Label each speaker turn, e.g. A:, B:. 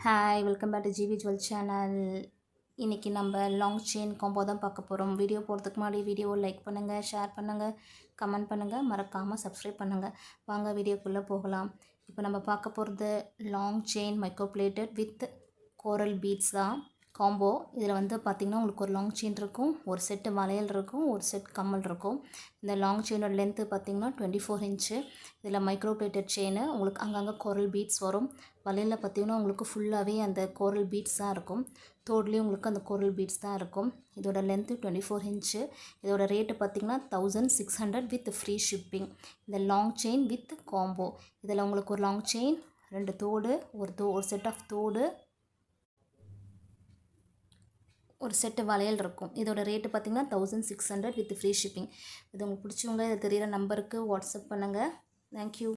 A: Hi welcome back to GV jewel channel. இன்றைக்கி நம்ம long chain combo தான் பார்க்க போகிறோம். வீடியோ போகிறதுக்கு முன்னாடி வீடியோவை லைக் பண்ணுங்கள், ஷேர் பண்ணுங்கள், கமெண்ட் பண்ணுங்கள், மறக்காமல் சப்ஸ்கிரைப் பண்ணுங்கள். வாங்க வீடியோக்குள்ளே போகலாம். இப்போ நம்ம பார்க்க போகிறது long chain micro plated with coral beads தான் காம்போ. இதில் வந்து பார்த்திங்கன்னா உங்களுக்கு ஒரு லாங் செயின் இருக்கும், ஒரு செட்டு வளையல் இருக்கும், ஒரு செட் கம்மல் இருக்கும். இந்த லாங் செயினோட லென்த்து பார்த்திங்கன்னா 24 இன்ச்சு. இதில் மைக்ரோ பிளேட்டட் செயின் உங்களுக்கு அங்கங்கே கோரல் பீட்ஸ் வரும். வளையலில் பார்த்திங்கன்னா உங்களுக்கு ஃபுல்லாகவே அந்த கோரல் பீட்ஸ் தான் இருக்கும். தோட்லேயும் உங்களுக்கு அந்த கோரல் பீட்ஸ் தான் இருக்கும். இதோட லென்த்து 24 இன்ச்சு. இதோட ரேட்டு பார்த்திங்கன்னா 1600 வித் ஃப்ரீ ஷிப்பிங். இந்த லாங் செயின் வித் காம்போ. இதில் உங்களுக்கு ஒரு லாங் செயின், 2 தோடு, ஒரு செட் ஆஃப் தோடு, ஒரு செட்டு வளையல் இருக்கும். இதோட ரேட்டு பார்த்திங்கன்னா 1600 வித் ஃப்ரீ ஷிப்பிங். இது உங்களுக்கு பிடிச்சவங்க தெரிகிற நம்பருக்கு வாட்ஸ்அப் பண்ணுங்கள். தேங்க்யூ.